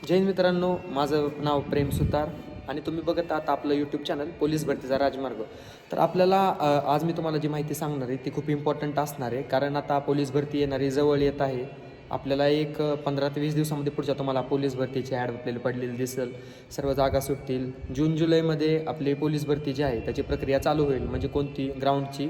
जय हिंद मित्रांनो, माझं नाव प्रेम सुतार आणि तुम्ही बघत आहात आपलं यूट्यूब चॅनल पोलीस भरतीचा राजमार्ग. तर आपल्याला आज मी तुम्हाला जी माहिती सांगणार आहे ती खूप इम्पॉर्टंट असणार आहे, कारण आता पोलीस भरती येणारी जवळ येत आहे. आपल्याला एक 15 ते 20 दिवसामध्ये पुढच्या तुम्हाला पोलीस भरतीची ॲड आपल्याला पडलेली दिसेल. सर्व जागा सुटतील. जून जुलैमध्ये आपली पोलीस भरती जी आहे त्याची प्रक्रिया चालू होईल. म्हणजे कोणती ग्राउंडची,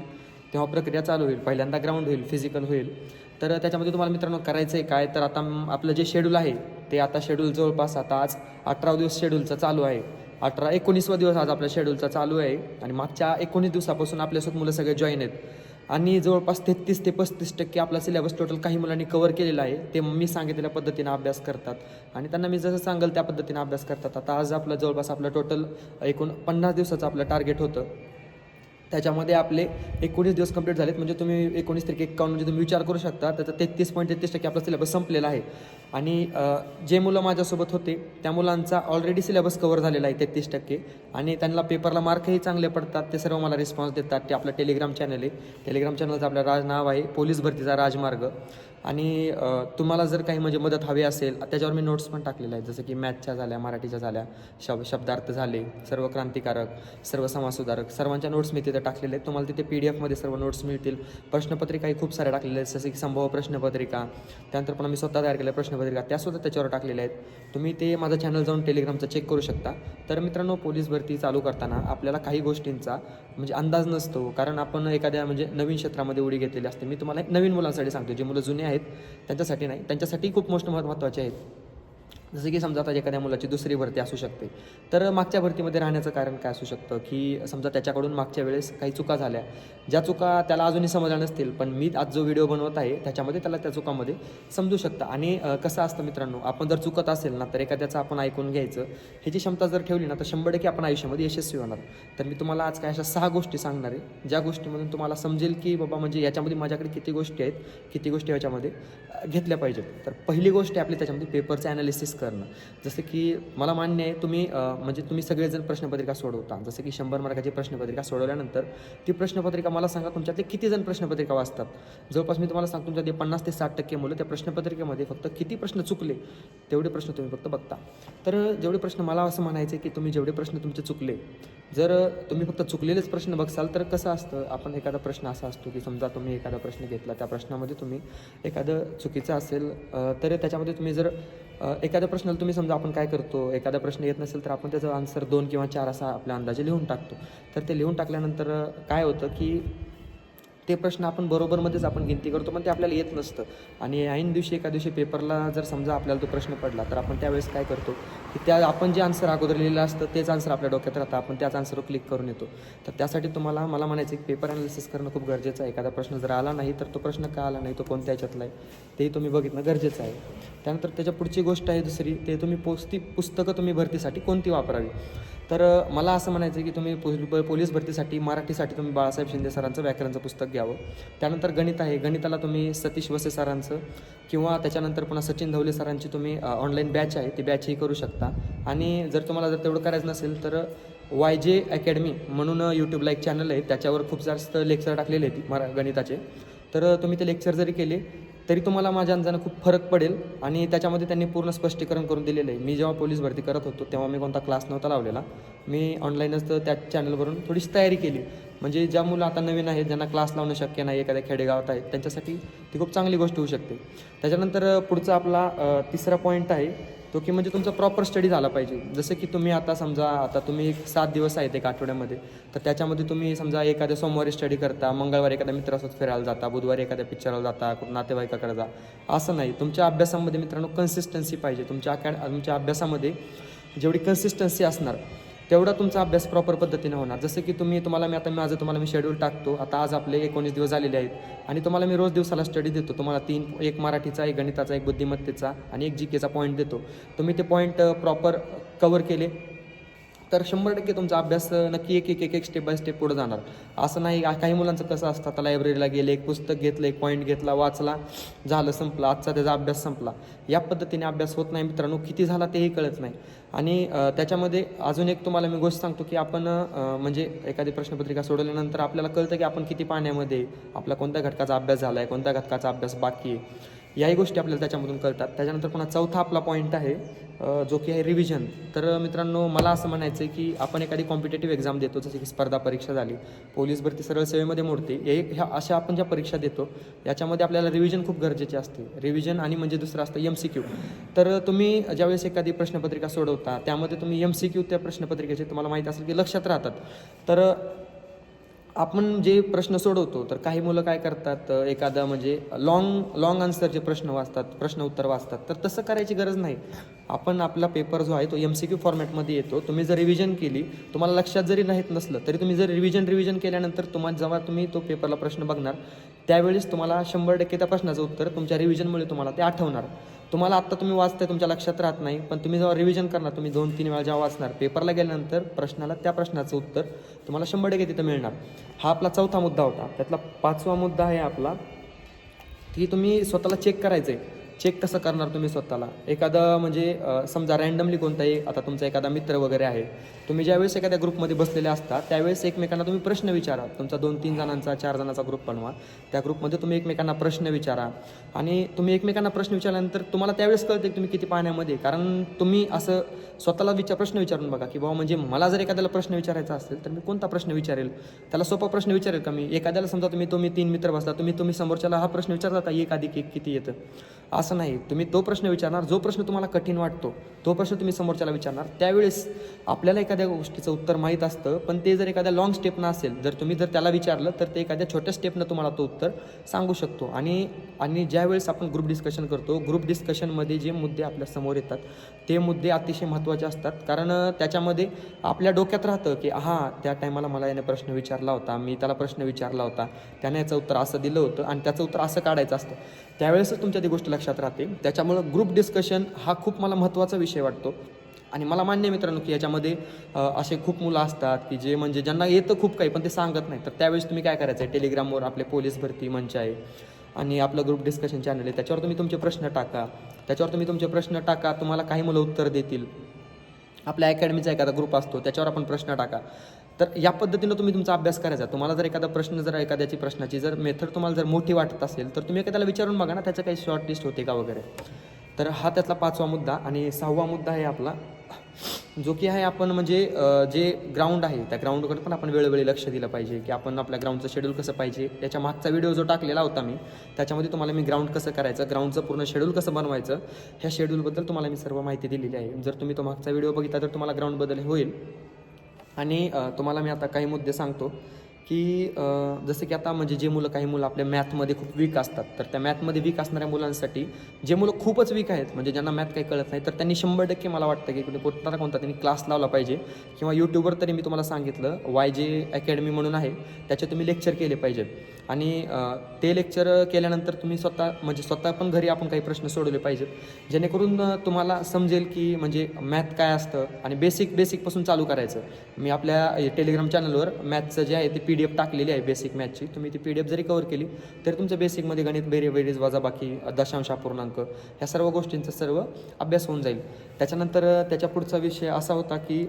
तेव्हा प्रक्रिया चालू होईल. पहिल्यांदा ग्राउंड होईल, फिजिकल होईल. तर त्याच्यामध्ये तुम्हाला मित्रांनो करायचं आहे काय, तर आता आपलं जे शेड्यूल आहे ते आता शेड्यूल जवळपास आता आज 18 दिवस शेड्यूलचा चालू आहे. 19वा दिवस आज आपल्या शेड्यूलचा चालू आहे आणि मागच्या 19 दिवसापासून आपल्यासोबत मुलं सगळे जॉईन आहेत आणि जवळपास 33 ते 35% आपला सिलेबस टोटल काही मुलांनी कव्हर केलेला आहे. ते मी सांगितलेल्या पद्धतीने अभ्यास करतात आणि त्यांना मी जसं सांगेल त्या पद्धतीने अभ्यास करतात. आता आज आपलं जवळपास आपलं टोटल एकूण 50 दिवसाचं आपलं टार्गेट होतं. त्याच्यामध्ये आपले 19 दिवस कंप्लीट झालेत. म्हणजे तुम्ही 19 तारीख 51 म्हणजे तुम्ही विचार करू शकता त्याचा 33.33% आपला सिलेबस संपलेला आहे. आणि जे मुलं माझ्यासोबत होते त्या मुलांचा ऑलरेडी सिलेबस कव्हर झालेला आहे 33%. आणि त्यांना पेपरला मार्कही चांगले पडतात. ते सर्व मला रिस्पॉन्स देतात. ते आपलं टेलिग्राम चॅनल आहे. टेलिग्राम चॅनलचं आपलं नाव आहे पोलीस भरतीचा राजमार्ग. आणि तुम्हाला जर काही म्हणजे मदत हवी असेल त्याच्यावर मी नोट्स पण टाकलेल्या आहेत, जसं की मॅथच्या झाल्या, मराठीच्या झाल्या, शब्दार्थ झाले, सर्व क्रांतिकारक, सर्व समाजसुधारक, सर्वांच्या नोट्स मी तिथे टाकलेले आहेत. तुम्हाला तिथे PDF मध्ये सर्व नोट्स मिळतील. प्रश्नपत्रिकाही खूप साऱ्या टाकलेल्या आहेत, जसं की संभव प्रश्नपत्रिका, त्यानंतर पण मी स्वतः तयार केल्या प्रश्नपत्रिका त्यासुद्धा त्याच्यावर टाकलेल्या आहेत. तुम्ही ते माझं चॅनल जाऊन टेलिग्रामचं चेक करू शकता. तर मित्रांनो, पोलीस भरती चालू करताना आपल्याला काही गोष्टींचा म्हणजे अंदाज नसतो, कारण आपण एखाद्या म्हणजे नवीन क्षेत्रामध्ये उडी घेतलेली असते. मी तुम्हाला एक नवीन मुलांसाठी सांगतो, जे मुलं जुने आहेत त्यांच्यासाठी नाही, त्यांच्यासाठी खूप महत्त्वाचे आहेत. जसं की समजा आता एखाद्या मुलाची दुसरी भरती असू शकते, तर मागच्या भरतीमध्ये राहण्याचं कारण काय असू शकतं, की समजा त्याच्याकडून मागच्या वेळेस काही चुका झाल्या, ज्या चुका त्याला अजूनही समजल्या नसतील, पण मी आज जो व्हिडिओ बनवत आहे त्याच्यामध्ये त्याला त्या चुकामध्ये समजू शकतं. आणि कसं असतं मित्रांनो, आपण जर चुकत असेल ना तर एखाद्याचं आपण ऐकून घ्यायचं ह्याची क्षमता जर ठेवली ना तर 100% आपण आयुष्यामध्ये यशस्वी होणार. तर मी तुम्हाला आज काय अशा 6 गोष्टी सांगणार आहे, ज्या गोष्टीमधून तुम्हाला समजेल की बाबा म्हणजे याच्यामध्ये माझ्याकडे किती गोष्टी आहेत, किती गोष्टी याच्यामध्ये घेतल्या पाहिजेत. तर पहिली गोष्ट आहे आपली त्याच्यामध्ये पेपरचं ॲनालिसिस करणं. जसं की मला मान्य आहे तुम्ही सगळेजण प्रश्नपत्रिका सोडवता. जसं की 100 मार्काची प्रश्नपत्रिका सोडवल्यानंतर ती प्रश्नपत्रिका मला सांगा तुमच्यातले किती जण प्रश्नपत्रिका वाचतात. जवळपास मी तुम्हाला सांगतो तुमच्यातले 50 ते 60% मुलं त्या प्रश्नपत्रिकेमध्ये फक्त किती प्रश्न चुकले तेवढे प्रश्न तुम्ही फक्त बघता. तर जेवढे प्रश्न मला असं म्हणायचं आहे की तुम्ही जेवढे प्रश्न तुमचे चुकले, जर तुम्ही फक्त चुकलेलेच प्रश्न बघसाल तर कसं असतं, आपण एखादा प्रश्न असा असतो की समजा तुम्ही एखादा प्रश्न घेतला, त्या प्रश्नामध्ये तुम्ही एखादं चुकीचं असेल तर त्याच्यामध्ये तुम्ही जर एखाद्या प्रश्नाला तुम्ही समजा आपण काय करतो, एखादा प्रश्न येत नसेल तर आपण त्याचं आन्सर 2 किंवा 4 असा आपल्या अंदाजे लिहून टाकतो. तर ते लिहून टाकल्यानंतर काय होतं की ते प्रश्न आपण बरोबरमध्येच आपण गिनती करतो, पण ते आपल्याला येत नसतं. आणि ऐन दिवशी एका दिवशी पेपरला जर समजा आपल्याला तो प्रश्न पडला तर आपण त्यावेळेस काय करतो की आपण जे आन्सर अगोदर लिहिलं असतं तेच आन्सर आपल्या डोक्यात राहतं, आपण त्याच आन्सरवर क्लिक करून येतो. तर त्यासाठी मला म्हणायचं की पेपर ॲनालिसिस करणं खूप गरजेचं आहे. एखादा प्रश्न जर आला नाही तर तो प्रश्न का आला नाही, तो कोणत्या ह्याच्यातला आहे तेही तुम्ही बघितणं गरजेचं आहे. त्यानंतर त्याच्या पुढची गोष्ट आहे दुसरी, ते तुम्ही पुस्तकं तुम्ही भरतीसाठी कोणती वापरावी. तर मला असं म्हणायचं आहे की तुम्ही पोलीस भरतीसाठी मराठीसाठी तुम्ही बाळासाहेब शिंदे सरांचं व्याकरणचं पुस्तक घ्यावं. त्यानंतर गणित आहे, गणिताला तुम्ही सतीश वसे सरांचं किंवा त्याच्यानंतर पुन्हा सचिन धवले सरांची तुम्ही ऑनलाईन बॅच आहे ती बॅचही करू शकता. आणि जर तुम्हाला जर तेवढं करायचं नसेल तर YJ अकॅडमी म्हणून यूट्यूबला एक चॅनल आहे, त्याच्यावर खूप जास्त लेक्चर टाकलेले आहेत गणिताचे. तर तुम्ही ते लेक्चर जरी केले तरी तुम्हाला माझ्या अंदाजानं खूप फरक पडेल. आणि त्याच्यामध्ये त्यांनी पूर्ण स्पष्टीकरण करून दिलेलं आहे. मी जेव्हा पोलीस भरती करत होतो तेव्हा मी कोणता क्लास नव्हता लावलेला, मी ऑनलाईनच त्या चॅनलवरून थोडीशी तयारी केली. म्हणजे ज्या मुलं आता नवीन आहेत, ज्यांना क्लास लावणं शक्य नाही, एखाद्या खेडेगावात आहेत, त्यांच्यासाठी ती खूप चांगली गोष्ट होऊ शकते. त्याच्यानंतर पुढचा आपला तिसरा पॉईंट आहे तो की म्हणजे तुमचा प्रॉपर स्टडी झाला पाहिजे. जसं की तुम्ही आता समजा तुम्ही एक 7 दिवस आहेत एक आठवड्यामध्ये, तर त्याच्यामध्ये तुम्ही समजा एखाद्या सोमवारी स्टडी करता, मंगळवारी एखाद्या मित्रासोबत फिरायला जाता, बुधवारी एखाद्या पिक्चरला जाता, नातेवाईकाकडे जा, असं नाही. तुमच्या अभ्यासामध्ये मित्रांनो कन्सिस्टन्सी पाहिजे. तुमच्या अभ्यासामध्ये जेवढी कन्सिस्टन्सी असणार तेवढा तुमचा अभ्यास प्रॉपर पद्धतीने होणार. जसं की तुम्हाला मी शेड्यूल टाकतो. आता आज आपले 19 दिवस झालेले आहेत आणि तुम्हाला मी रोज दिवसाला स्टडी देतो. तुम्हाला एक मराठीचा, एक गणिताचा, एक बुद्धिमत्तेचा आणि एक GKचा पॉईंट देतो. तुम्ही ते पॉईंट प्रॉपर कवर केले तर 100% तुमचा अभ्यास नक्की एक स्टेप बाय स्टेप पुढे जाणार. असं नाही, काही मुलांचं कसं असतं, आता लायब्ररीला गेले, एक पुस्तक घेतलं, एक पॉईंट घेतला, वाचला, झालं, संपला, आजचा त्याचा अभ्यास संपला. या पद्धतीने अभ्यास होत नाही मित्रांनो. किती झाला तेही कळत नाही. आणि त्याच्यामध्ये अजून एक तुम्हाला मी गोष्ट सांगतो की आपण म्हणजे एखादी प्रश्नपत्रिका सोडवल्यानंतर आपल्याला कळतं की आपण किती पाण्यामध्ये, आपला कोणत्या घटकाचा अभ्यास झाला आहे, कोणत्या घटकाचा अभ्यास बाकी आहे. याही गोष्टी आपल्याला त्याच्यामधून कळतात. त्याच्यानंतर पुन्हा चौथा आपला पॉईंट आहे जो की आहे रिव्हिजन. तर मित्रांनो, मला असं म्हणायचं आहे की आपण एखादी कॉम्पिटेटिव्ह एक्झाम देतो, जसे की स्पर्धा परीक्षा झाली, पोलीस भरती सरळ सेवेमध्ये मोडते, ह्या अशा आपण ज्या परीक्षा देतो याच्यामध्ये आपल्याला रिव्हिजन खूप गरजेचे असते. रिव्हिजन आणि म्हणजे दुसरं असतं MCQ. तर तुम्ही ज्यावेळेस एखादी प्रश्नपत्रिका सोडवता त्यामध्ये तुम्ही MCQ त्या प्रश्नपत्रिकेचे तुम्हाला माहीत असेल की लक्षात राहतात. तर आपण जे प्रश्न सोडवतो तर काही मुलं काय करतात, एखादा म्हणजे लॉंग आन्सरचे प्रश्न वाचतात, प्रश्न उत्तर वाचतात. तर तसं करायची गरज नाही. आपण आपला पेपर जो आहे तो MCQ फॉर्मॅटमध्ये येतो. तुम्ही जर रिव्हिजन केली, तुम्हाला लक्षात जरी राहत नसलं तरी तुम्ही जर रिव्हिजन केल्यानंतर जेव्हा तुम्ही तो पेपरला प्रश्न बघणार त्यावेळेस तुम्हाला 100% त्या प्रश्नाचं उत्तर तुमच्या रिव्हिजनमुळे तुम्हाला ते आठवणार. तुम्हाला आत्ता तुम्ही वाचताय, तुमच्या लक्षात राहत नाही, पण तुम्ही जेव्हा रिव्हिजन करणार, तुम्ही 2-3 वेळा जेव्हा वाचणार, पेपरला गेल्यानंतर त्या प्रश्नाचं उत्तर तुम्हाला 100% तिथं मिळणार. हा आपला चौथा मुद्दा होता. त्यातला 5वा मुद्दा आहे आपला की तुम्ही स्वतःला चेक करायचं आहे. चेक कसं करणार तुम्ही स्वतःला? एखादं म्हणजे समजा रँडमली कोणताही, आता तुमचा एखादा मित्र वगैरे आहे, तुम्ही ज्यावेळेस एखाद्या ग्रुपमध्ये बसलेले असता त्यावेळेस एकमेकांना तुम्ही प्रश्न विचारा. तुमचा 2-3 जणांचा 4 जणांचा ग्रुप बनवा. त्या ग्रुपमध्ये तुम्ही एकमेकांना प्रश्न विचारा आणि तुम्ही एकमेकांना प्रश्न विचारल्यानंतर तुम्हाला त्यावेळेस कळते की तुम्ही किती पाण्यामध्ये. कारण तुम्ही असं स्वतःला प्रश्न विचारून बघा की बाबा म्हणजे मला जर एखाद्याला प्रश्न विचारायचा असेल तर मी कोणता प्रश्न विचारेल, त्याला सोपा प्रश्न विचारेल का मी? एखाद्याला समजा तुम्ही 3 मित्र बसता, तुम्ही समोरच्याला हा प्रश्न विचारता का 1 अधिक 1 किती येतं? असं नाही. तुम्ही तो प्रश्न विचारणार जो प्रश्न तुम्हाला कठीण वाटतो, तो प्रश्न तुम्ही समोरच्याला विचारणार. त्यावेळेस आपल्याला एखाद्या गोष्टीचं उत्तर माहीत असतं, पण ते जर एखाद्या लॉंग स्टेपनं असेल, जर तुम्ही त्याला विचारलं तर ते एखाद्या छोट्या स्टेपनं तुम्हाला तो उत्तर सांगू शकतो. आणि ज्यावेळेस आपण ग्रुप डिस्कशन करतो, ग्रुप डिस्कशनमध्ये जे मुद्दे आपल्या समोर येतात ते मुद्दे अतिशय महत्त्वाचे असतात. कारण त्याच्यामध्ये आपल्या डोक्यात राहतं की त्या टायमाला मला याने प्रश्न विचारला होता, मी त्याला प्रश्न विचारला होता, त्याने याचं उत्तर असं दिलं होतं आणि त्याचं उत्तर असं काढायचं असतं. त्यावेळेसच तुमच्या ती गोष्ट लक्षात राहते. त्याच्यामुळं ग्रुप डिस्कशन हा खूप मला महत्त्वाचा विषय वाटतो. आणि मला मान्य आहे मित्रांनो की याच्यामध्ये असे खूप मुलं असतात की जे म्हणजे ज्यांना येतं खूप काही पण ते सांगत नाही. तर त्यावेळेस तुम्ही काय करायचं आहे, टेलिग्रामवर आपले पोलीस भरती मंच आहे आणि आपलं ग्रुप डिस्कशन चॅनल आहे, त्याच्यावर तुम्ही तुमचे प्रश्न टाका. तुम्हाला काही मुलं उत्तर देतील. आपल्या अकॅडमीचा एखादा ग्रुप असतो त्याच्यावर आपण प्रश्न टाका. तर या पद्धतीनं तुम्ही तुमचा अभ्यास करायचा. तुम्हाला जर एखादा प्रश्न, जर एखाद्याची प्रश्नाची जर मेथड तुम्हाला जर मोठी वाटत असेल तर तुम्ही एखाद्याला विचारून बघा ना, त्याचं काही शॉर्ट लिस्ट होते का वगैरे. तर हा त्यातला 5वा मुद्दा. आणि 6वा मुद्दा आहे आपला जो की आहे आपण म्हणजे जे ग्राउंड आहे त्या ग्राउंडकडे पण आपण वेळोवेळी लक्ष दिलं पाहिजे की आपण आपल्या ग्राउंडचं शेड्यूल कसं पाहिजे. त्याच्या मागचा व्हिडिओ जो टाकलेला होता मी, त्याच्यामध्ये तुम्हाला मी ग्राउंड कसं करायचं, ग्राउंडचं पूर्ण शेड्यूल कसं बनवायचं, ह्या शेड्यूलबद्दल तुम्हाला मी सर्व माहिती दिलेली आहे. जर तुम्ही तो मागचा व्हिडिओ बघितला तर तुम्हाला ग्राउंडबद्दल होईल. आणि तुम्हाला मी आता काही मुद्दे सांगतो की जसं की आता म्हणजे काही मुलं आपल्या मॅथमध्ये खूप वीक असतात, तर त्या मॅथमध्ये वीक असणाऱ्या मुलांसाठी, जे मुलं खूपच वीक आहेत म्हणजे ज्यांना मॅथ काही कळत नाही, तर त्यांनी 100% मला वाटतं की कोणता त्यांनी क्लास लावला पाहिजे किंवा यूट्यूबवर तरी मी तुम्हाला सांगितलं YJ अकॅडमी म्हणून आहे, त्याचे तुम्ही लेक्चर केले पाहिजेत. आणि ते लेक्चर केल्यानंतर तुम्ही स्वतः पण घरी आपण काही प्रश्न सोडवले पाहिजेत, जेणेकरून तुम्हाला समजेल की म्हणजे मॅथ काय असतं. आणि बेसिकपासून चालू करायचं. मी आपल्या टेलिग्राम चॅनलवर मॅथचं जे आहे ते PDF टाकलेली आहे बेसिक मॅथची. तुम्ही ती PDF जरी कव्हर केली तरी तुमच्या बेसिकमध्ये गणित, बेरीज, वजाबाकी, दशांश अपूर्णांक ह्या सर्व गोष्टींचा सर्व अभ्यास होऊन जाईल. त्याच्यानंतर त्याच्या पुढचा विषय असा होता की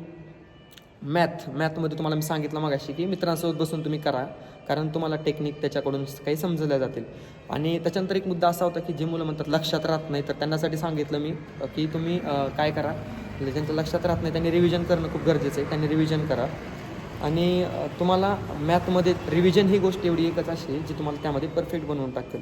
मॅथमध्ये तुम्हाला मी सांगितलं मगाशी की मित्रांसोबत बसून तुम्ही करा, कारण तुम्हाला टेक्निक त्याच्याकडून काही समजल्या जातील. आणि त्याच्यानंतर एक मुद्दा असा होता की जे मुलं म्हणतात लक्षात राहत नाही, तर त्यांच्यासाठी सांगितलं मी की तुम्ही काय करा, ज्यांच्या लक्षात राहत नाही त्यांनी रिव्हिजन करणं खूप गरजेचं आहे. त्यांनी रिव्हिजन करा. आणि तुम्हाला मॅथमध्ये रिव्हिजन ही गोष्ट एवढी एकच अशी जी तुम्हाला त्यामध्ये परफेक्ट बनवून टाकेल.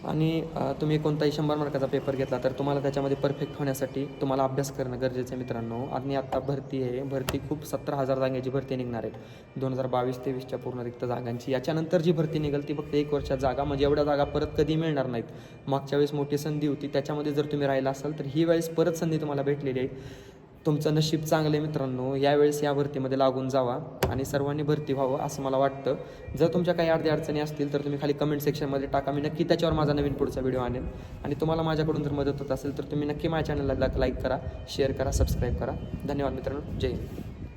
आणि तुम्ही कोणताही 100 मार्काचा पेपर घेतला तर तुम्हाला त्याच्यामध्ये परफेक्ट होण्यासाठी तुम्हाला अभ्यास करणं गरजेचं आहे मित्रांनो. आणि आत्ता भरती खूप 17,000 जागांची भरती निघणार आहे 2022-23च्या पूर्ण रिक्त जागांची. याच्यानंतर जी भरती निघेल ती फक्त 1 वर्षात जागा, म्हणजे एवढ्या जागा परत कधी मिळणार नाहीत. मागच्या वेळेस मोठी संधी होती, त्याच्यामध्ये जर तुम्ही राहिला असाल तर ही वेळेस परत संधी तुम्हाला भेटलेली आहे. तुमचं नशीब चांगलं आहे मित्रांनो. यावेळेस या भरतीमध्ये लागून जावा आणि सर्वांनी भरती व्हावं असं मला वाटतं. जर तुमच्या काही अडचणी असतील तर तुम्ही खाली कमेंट सेक्शनमध्ये टाका, मी नक्की त्याच्यावर माझा नवीन पुढचा व्हिडिओ आणेल. आणि तुम्हाला माझ्याकडून जर मदत होत असेल तर तुम्ही नक्की माझ्या चॅनलला लाईक करा, शेअर करा, सबस्क्राईब करा. धन्यवाद मित्रांनो. जय हिंद.